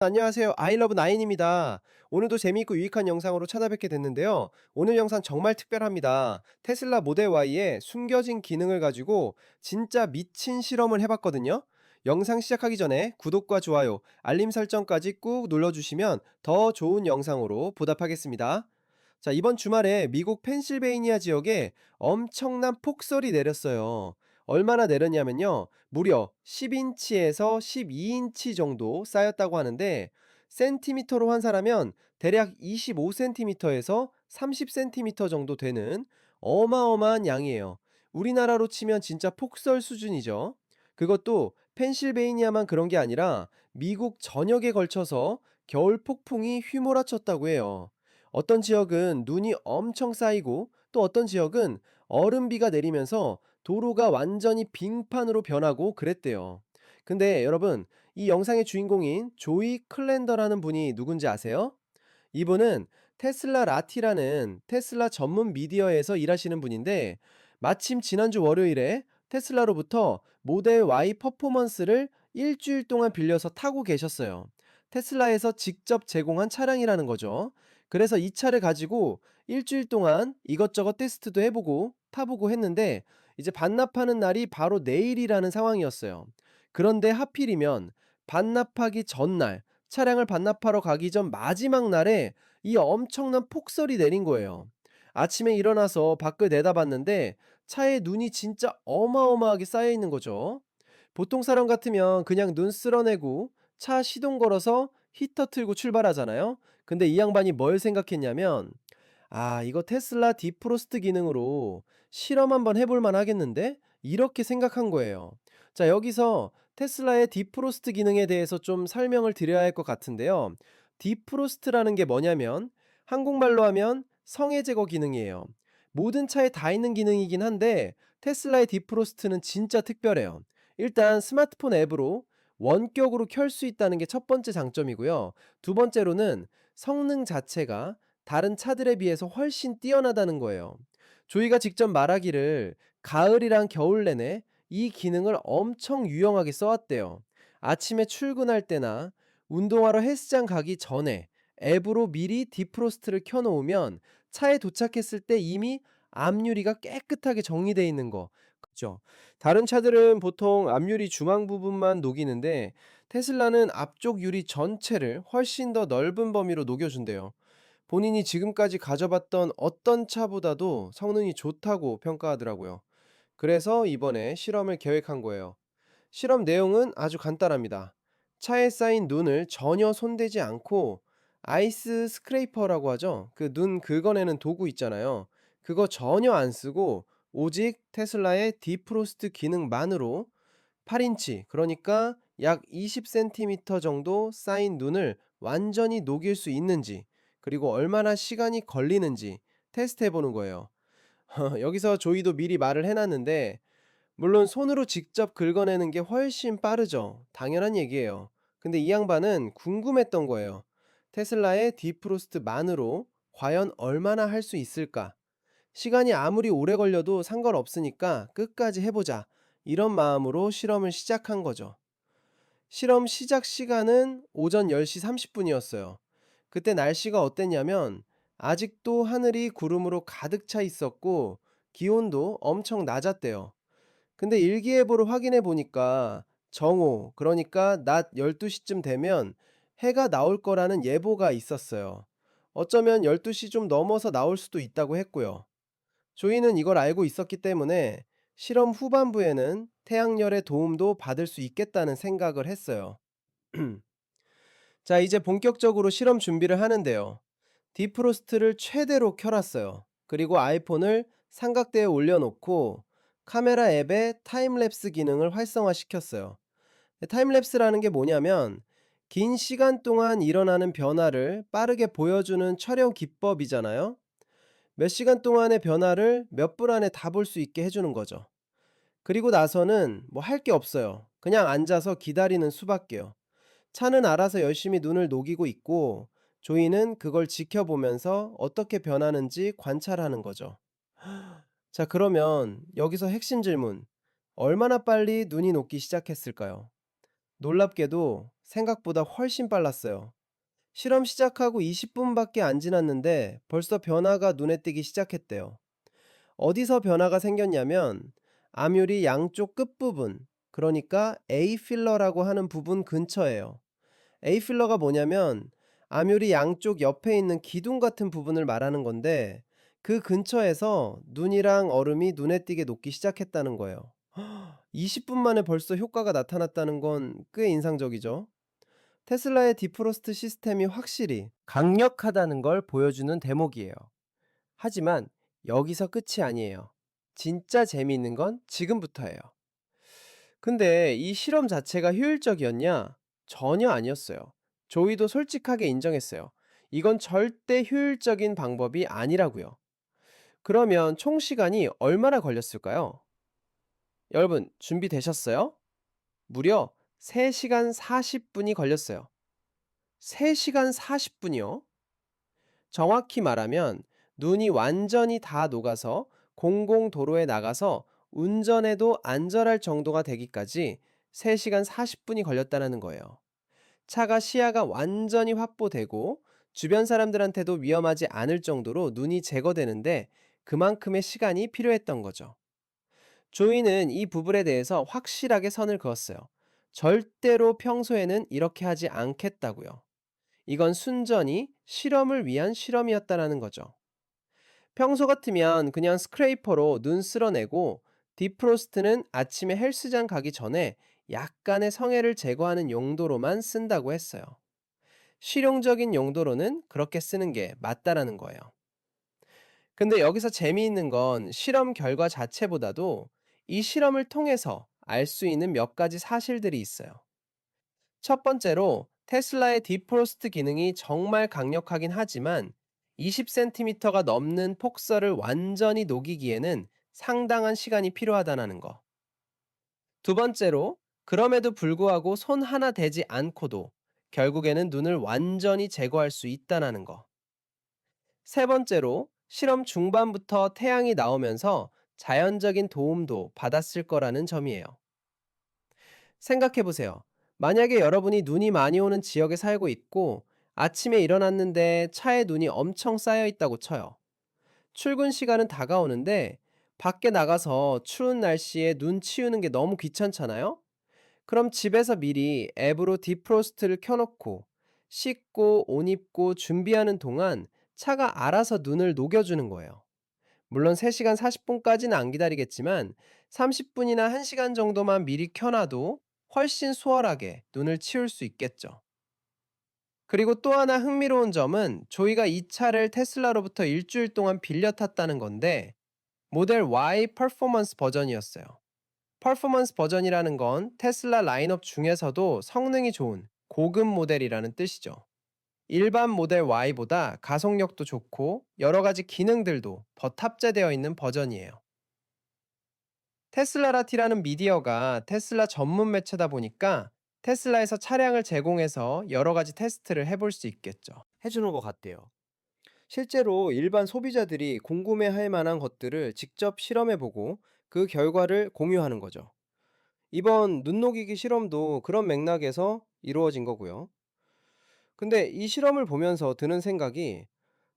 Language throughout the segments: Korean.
안녕하세요. 아이러브 나인입니다. 오늘도 재미있고 유익한 영상으로 찾아뵙게 됐는데요. 오늘 영상 정말 특별합니다. 테슬라 모델 Y의 숨겨진 기능을 가지고 진짜 미친 실험을 해봤거든요. 영상 시작하기 전에 구독과 좋아요, 알림 설정까지 꾹 눌러주시면 더 좋은 영상으로 보답하겠습니다. 자, 이번 주말에 미국 펜실베이니아 지역에 엄청난 폭설이 내렸어요. 얼마나 내렸냐면요. 무려 10인치에서 12인치 정도 쌓였다고 하는데, 센티미터로 환산하면 대략 25cm에서 30cm 정도 되는 어마어마한 양이에요. 우리나라로 치면 진짜 폭설 수준이죠. 그것도 펜실베이니아만 그런 게 아니라 미국 전역에 걸쳐서 겨울 폭풍이 휘몰아쳤다고 해요. 어떤 지역은 눈이 엄청 쌓이고 또 어떤 지역은 얼음비가 내리면서 도로가 완전히 빙판으로 변하고 그랬대요. 근데 여러분, 이 영상의 주인공인 조이 클랜더라는 분이 누군지 아세요? 이분은 테슬라 라티라는 테슬라 전문 미디어에서 일하시는 분인데, 마침 지난주 월요일에 테슬라로부터 모델 Y 퍼포먼스를 일주일 동안 빌려서 타고 계셨어요. 테슬라에서 직접 제공한 차량이라는 거죠. 그래서 이 차를 가지고 일주일 동안 이것저것 테스트도 해보고 타보고 했는데, 이제 반납하는 날이 바로 내일이라는 상황이었어요. 그런데 하필이면 반납하기 전날, 차량을 반납하러 가기 전 마지막 날에 이 엄청난 폭설이 내린 거예요. 아침에 일어나서 밖을 내다봤는데 차에 눈이 진짜 어마어마하게 쌓여 있는 거죠. 보통 사람 같으면 그냥 눈 쓸어내고 차 시동 걸어서 히터 틀고 출발하잖아요. 근데 이 양반이 뭘 생각했냐면, 아, 이거 테슬라 디프로스트 기능으로 실험 한번 해볼 만 하겠는데? 이렇게 생각한 거예요. 자, 여기서 테슬라의 디프로스트 기능에 대해서 좀 설명을 드려야 할 것 같은데요. 디프로스트라는 게 뭐냐면, 한국말로 하면 성해 제거 기능이에요. 모든 차에 다 있는 기능이긴 한데, 테슬라의 디프로스트는 진짜 특별해요. 일단 스마트폰 앱으로 원격으로 켤 수 있다는 게 첫 번째 장점이고요. 두 번째로는 성능 자체가 다른 차들에 비해서 훨씬 뛰어나다는 거예요. 조이가 직접 말하기를 가을이랑 겨울 내내 이 기능을 엄청 유용하게 써왔대요. 아침에 출근할 때나 운동하러 헬스장 가기 전에 앱으로 미리 디프로스트를 켜놓으면 차에 도착했을 때 이미 앞유리가 깨끗하게 정리되어 있는 거. 그죠? 다른 차들은 보통 앞유리 중앙 부분만 녹이는데, 테슬라는 앞쪽 유리 전체를 훨씬 더 넓은 범위로 녹여준대요. 본인이 지금까지 가져봤던 어떤 차보다도 성능이 좋다고 평가하더라고요. 그래서 이번에 실험을 계획한 거예요. 실험 내용은 아주 간단합니다. 차에 쌓인 눈을 전혀 손대지 않고 아이스 스크레이퍼라고 하죠. 그 눈 긁어내는 도구 있잖아요. 그거 전혀 안 쓰고 오직 테슬라의 디프로스트 기능만으로 8인치, 그러니까 약 20cm 정도 쌓인 눈을 완전히 녹일 수 있는지, 그리고 얼마나 시간이 걸리는지 테스트해 보는 거예요. 여기서 조이도 미리 말을 해놨는데, 물론 손으로 직접 긁어내는 게 훨씬 빠르죠. 당연한 얘기예요. 근데 이 양반은 궁금했던 거예요. 테슬라의 디프로스트만으로 과연 얼마나 할 수 있을까? 시간이 아무리 오래 걸려도 상관없으니까 끝까지 해보자. 이런 마음으로 실험을 시작한 거죠. 실험 시작 시간은 오전 10시 30분이었어요. 그때 날씨가 어땠냐면, 아직도 하늘이 구름으로 가득 차 있었고 기온도 엄청 낮았대요. 근데 일기예보를 확인해 보니까 정오, 그러니까 낮 12시쯤 되면 해가 나올 거라는 예보가 있었어요. 어쩌면 12시 좀 넘어서 나올 수도 있다고 했고요. 조이는 이걸 알고 있었기 때문에 실험 후반부에는 태양열의 도움도 받을 수 있겠다는 생각을 했어요. 자, 이제 본격적으로 실험 준비를 하는데요. 디프로스트를 최대로 켜놨어요. 그리고 아이폰을 삼각대에 올려놓고 카메라 앱에 타임랩스 기능을 활성화시켰어요. 타임랩스라는 게 뭐냐면, 긴 시간 동안 일어나는 변화를 빠르게 보여주는 촬영 기법이잖아요. 몇 시간 동안의 변화를 몇 분 안에 다 볼 수 있게 해주는 거죠. 그리고 나서는 뭐 할 게 없어요. 그냥 앉아서 기다리는 수밖에요. 차는 알아서 열심히 눈을 녹이고 있고, 조이는 그걸 지켜보면서 어떻게 변하는지 관찰하는 거죠. 자, 그러면 여기서 핵심 질문. 얼마나 빨리 눈이 녹기 시작했을까요? 놀랍게도 생각보다 훨씬 빨랐어요. 실험 시작하고 20분밖에 안 지났는데 벌써 변화가 눈에 띄기 시작했대요. 어디서 변화가 생겼냐면 암율이 양쪽 끝부분, 그러니까 A 필러라고 하는 부분 근처예요. A 필러가 뭐냐면 암율이 양쪽 옆에 있는 기둥 같은 부분을 말하는 건데 그 근처에서 눈이랑 얼음이 눈에 띄게 녹기 시작했다는 거예요. 20분 만에 벌써 효과가 나타났다는 건 꽤 인상적이죠. 테슬라의 디프로스트 시스템이 확실히 강력하다는 걸 보여주는 대목이에요. 하지만 여기서 끝이 아니에요. 진짜 재미있는 건 지금부터예요. 근데 이 실험 자체가 효율적이었냐? 전혀 아니었어요. 조이도 솔직하게 인정했어요. 이건 절대 효율적인 방법이 아니라고요. 그러면 총 시간이 얼마나 걸렸을까요? 여러분, 준비되셨어요? 무려 3시간 40분이 걸렸어요. 3시간 40분이요? 정확히 말하면 눈이 완전히 다 녹아서 공공도로에 나가서 운전해도 안전할 정도가 되기까지 3시간 40분이 걸렸다는 거예요. 차가 시야가 완전히 확보되고 주변 사람들한테도 위험하지 않을 정도로 눈이 제거되는데 그만큼의 시간이 필요했던 거죠. 조이는 이 부분에 대해서 확실하게 선을 그었어요. 절대로 평소에는 이렇게 하지 않겠다고요. 이건 순전히 실험을 위한 실험이었다라는 거죠. 평소 같으면 그냥 스크레이퍼로 눈 쓸어내고 디프로스트는 아침에 헬스장 가기 전에 약간의 성해를 제거하는 용도로만 쓴다고 했어요. 실용적인 용도로는 그렇게 쓰는 게 맞다라는 거예요. 근데 여기서 재미있는 건 실험 결과 자체보다도 이 실험을 통해서 알 수 있는 몇 가지 사실들이 있어요. 첫 번째로 테슬라의 디프로스트 기능이 정말 강력하긴 하지만 20cm가 넘는 폭설을 완전히 녹이기에는 상당한 시간이 필요하다는 거. 두 번째로 그럼에도 불구하고 손 하나 대지 않고도 결국에는 눈을 완전히 제거할 수 있다는 거. 세 번째로 실험 중반부터 태양이 나오면서 자연적인 도움도 받았을 거라는 점이에요. 생각해 보세요. 만약에 여러분이 눈이 많이 오는 지역에 살고 있고 아침에 일어났는데 차에 눈이 엄청 쌓여 있다고 쳐요. 출근 시간은 다가오는데 밖에 나가서 추운 날씨에 눈 치우는 게 너무 귀찮잖아요? 그럼 집에서 미리 앱으로 디프로스트를 켜놓고 씻고 옷 입고 준비하는 동안 차가 알아서 눈을 녹여주는 거예요. 물론 3시간 40분까지는 안 기다리겠지만 30분이나 1시간 정도만 미리 켜놔도 훨씬 수월하게 눈을 치울 수 있겠죠. 그리고 또 하나 흥미로운 점은 조이가 이 차를 테슬라로부터 일주일 동안 빌려 탔다는 건데 모델 Y 퍼포먼스 버전이었어요. 퍼포먼스 버전이라는 건 테슬라 라인업 중에서도 성능이 좋은 고급 모델이라는 뜻이죠. 일반 모델 Y보다 가속력도 좋고 여러 가지 기능들도 더 탑재되어 있는 버전이에요. 테슬라라티라는 미디어가 테슬라 전문 매체다 보니까 테슬라에서 차량을 제공해서 여러 가지 테스트를 해볼 수 있겠죠. 해주는 것 같대요. 실제로 일반 소비자들이 궁금해할 만한 것들을 직접 실험해보고 그 결과를 공유하는 거죠. 이번 눈녹이기 실험도 그런 맥락에서 이루어진 거고요. 근데 이 실험을 보면서 드는 생각이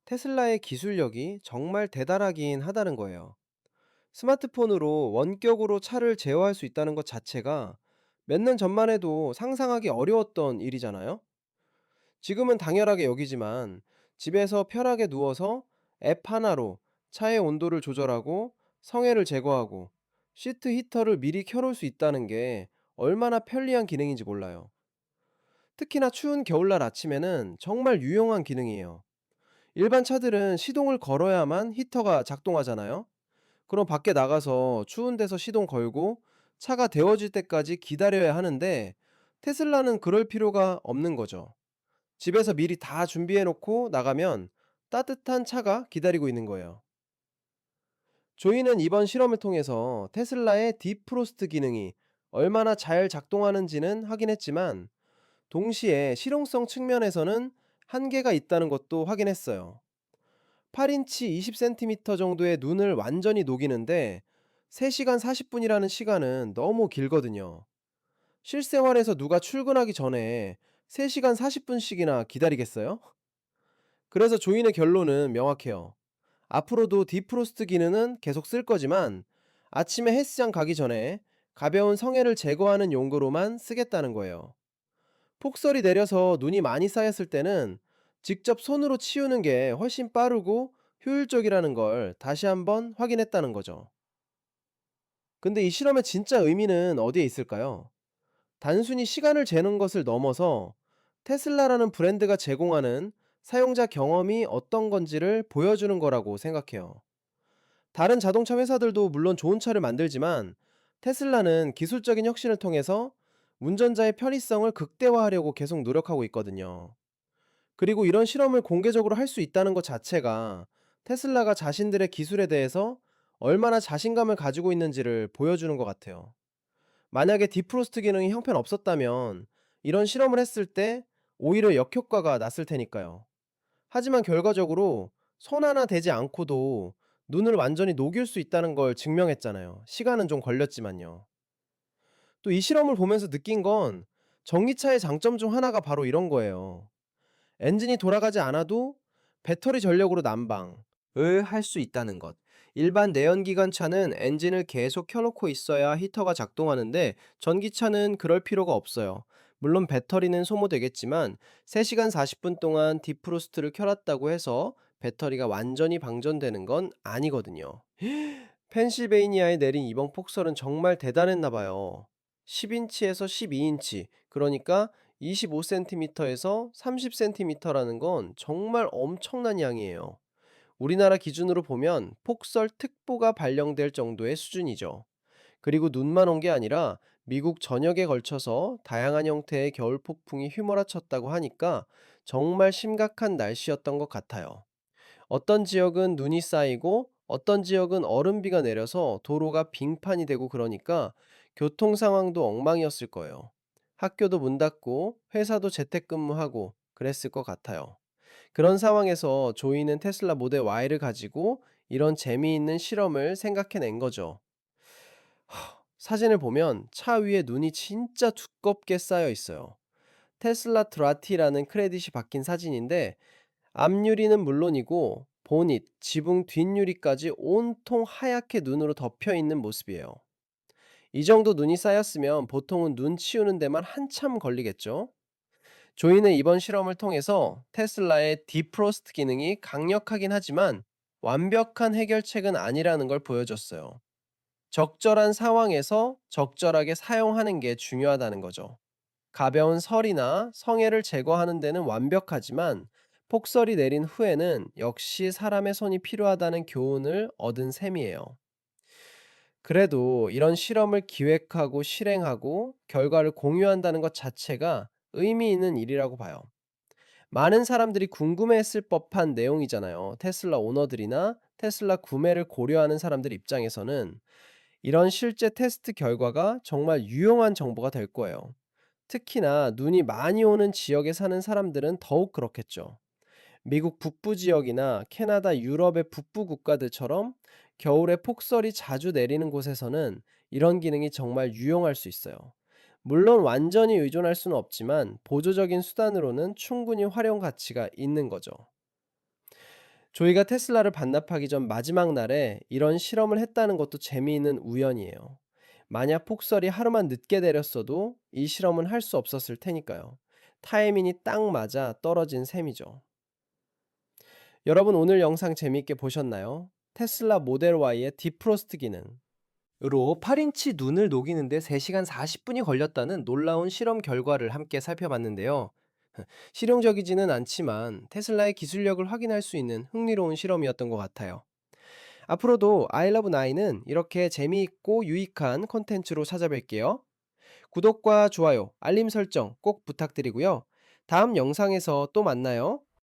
테슬라의 기술력이 정말 대단하긴 하다는 거예요. 스마트폰으로 원격으로 차를 제어할 수 있다는 것 자체가 몇 년 전만 해도 상상하기 어려웠던 일이잖아요. 지금은 당연하게 여기지만 집에서 편하게 누워서 앱 하나로 차의 온도를 조절하고 성해를 제거하고 시트 히터를 미리 켜놓을 수 있다는 게 얼마나 편리한 기능인지 몰라요. 특히나 추운 겨울날 아침에는 정말 유용한 기능이에요. 일반 차들은 시동을 걸어야만 히터가 작동하잖아요. 그럼 밖에 나가서 추운 데서 시동 걸고 차가 데워질 때까지 기다려야 하는데 테슬라는 그럴 필요가 없는 거죠. 집에서 미리 다 준비해 놓고 나가면 따뜻한 차가 기다리고 있는 거예요. 조이는 이번 실험을 통해서 테슬라의 딥프로스트 기능이 얼마나 잘 작동하는지는 확인했지만 동시에 실용성 측면에서는 한계가 있다는 것도 확인했어요. 8인치 20cm 정도의 눈을 완전히 녹이는데 3시간 40분이라는 시간은 너무 길거든요. 실생활에서 누가 출근하기 전에 3시간 40분씩이나 기다리겠어요? 그래서 조인의 결론은 명확해요. 앞으로도 디프로스트 기능은 계속 쓸 거지만 아침에 헬스장 가기 전에 가벼운 성해를 제거하는 용도로만 쓰겠다는 거예요. 폭설이 내려서 눈이 많이 쌓였을 때는 직접 손으로 치우는 게 훨씬 빠르고 효율적이라는 걸 다시 한번 확인했다는 거죠. 근데 이 실험의 진짜 의미는 어디에 있을까요? 단순히 시간을 재는 것을 넘어서 테슬라라는 브랜드가 제공하는 사용자 경험이 어떤 건지를 보여주는 거라고 생각해요. 다른 자동차 회사들도 물론 좋은 차를 만들지만 테슬라는 기술적인 혁신을 통해서 운전자의 편의성을 극대화하려고 계속 노력하고 있거든요. 그리고 이런 실험을 공개적으로 할 수 있다는 것 자체가 테슬라가 자신들의 기술에 대해서 얼마나 자신감을 가지고 있는지를 보여주는 것 같아요. 만약에 디프로스트 기능이 형편없었다면 이런 실험을 했을 때 오히려 역효과가 났을 테니까요. 하지만 결과적으로 손 하나 대지 않고도 눈을 완전히 녹일 수 있다는 걸 증명했잖아요. 시간은 좀 걸렸지만요. 또 이 실험을 보면서 느낀 건 전기차의 장점 중 하나가 바로 이런 거예요. 엔진이 돌아가지 않아도 배터리 전력으로 난방을 할 수 있다는 것. 일반 내연기관차는 엔진을 계속 켜놓고 있어야 히터가 작동하는데 전기차는 그럴 필요가 없어요. 물론 배터리는 소모되겠지만 3시간 40분 동안 디프로스트를 켜놨다고 해서 배터리가 완전히 방전되는 건 아니거든요. 펜실베이니아에 내린 이번 폭설은 정말 대단했나 봐요. 10인치에서 12인치, 그러니까 25cm에서 30cm라는 건 정말 엄청난 양이에요. 우리나라 기준으로 보면 폭설특보가 발령될 정도의 수준이죠. 그리고 눈만 온 게 아니라 미국 전역에 걸쳐서 다양한 형태의 겨울 폭풍이 휘몰아쳤다고 하니까 정말 심각한 날씨였던 것 같아요. 어떤 지역은 눈이 쌓이고 어떤 지역은 얼음비가 내려서 도로가 빙판이 되고 그러니까 교통 상황도 엉망이었을 거예요. 학교도 문 닫고 회사도 재택근무하고 그랬을 것 같아요. 그런 상황에서 조이는 테슬라 모델 Y를 가지고 이런 재미있는 실험을 생각해낸 거죠. 사진을 보면 차 위에 눈이 진짜 두껍게 쌓여 있어요. 테슬라 드라티라는 크레딧이 박힌 사진인데 앞유리는 물론이고 보닛, 지붕 뒷유리까지 온통 하얗게 눈으로 덮여 있는 모습이에요. 이 정도 눈이 쌓였으면 보통은 눈 치우는 데만 한참 걸리겠죠? 조이는 이번 실험을 통해서 테슬라의 디프로스트 기능이 강력하긴 하지만 완벽한 해결책은 아니라는 걸 보여줬어요. 적절한 상황에서 적절하게 사용하는 게 중요하다는 거죠. 가벼운 설이나 성해를 제거하는 데는 완벽하지만 폭설이 내린 후에는 역시 사람의 손이 필요하다는 교훈을 얻은 셈이에요. 그래도 이런 실험을 기획하고 실행하고 결과를 공유한다는 것 자체가 의미 있는 일이라고 봐요. 많은 사람들이 궁금해했을 법한 내용이잖아요. 테슬라 오너들이나 테슬라 구매를 고려하는 사람들 입장에서는 이런 실제 테스트 결과가 정말 유용한 정보가 될 거예요. 특히나 눈이 많이 오는 지역에 사는 사람들은 더욱 그렇겠죠. 미국 북부 지역이나 캐나다, 유럽의 북부 국가들처럼 겨울에 폭설이 자주 내리는 곳에서는 이런 기능이 정말 유용할 수 있어요. 물론 완전히 의존할 수는 없지만 보조적인 수단으로는 충분히 활용 가치가 있는 거죠. 조이가 테슬라를 반납하기 전 마지막 날에 이런 실험을 했다는 것도 재미있는 우연이에요. 만약 폭설이 하루만 늦게 내렸어도 이 실험은 할 수 없었을 테니까요. 타이밍이 딱 맞아 떨어진 셈이죠. 여러분 오늘 영상 재미있게 보셨나요? 테슬라 모델 Y의 디프로스트 기능으로 8인치 눈을 녹이는데 3시간 40분이 걸렸다는 놀라운 실험 결과를 함께 살펴봤는데요. 실용적이지는 않지만 테슬라의 기술력을 확인할 수 있는 흥미로운 실험이었던 것 같아요. 앞으로도 아이러브9은 이렇게 재미있고 유익한 콘텐츠로 찾아뵐게요. 구독과 좋아요, 알림 설정 꼭 부탁드리고요. 다음 영상에서 또 만나요.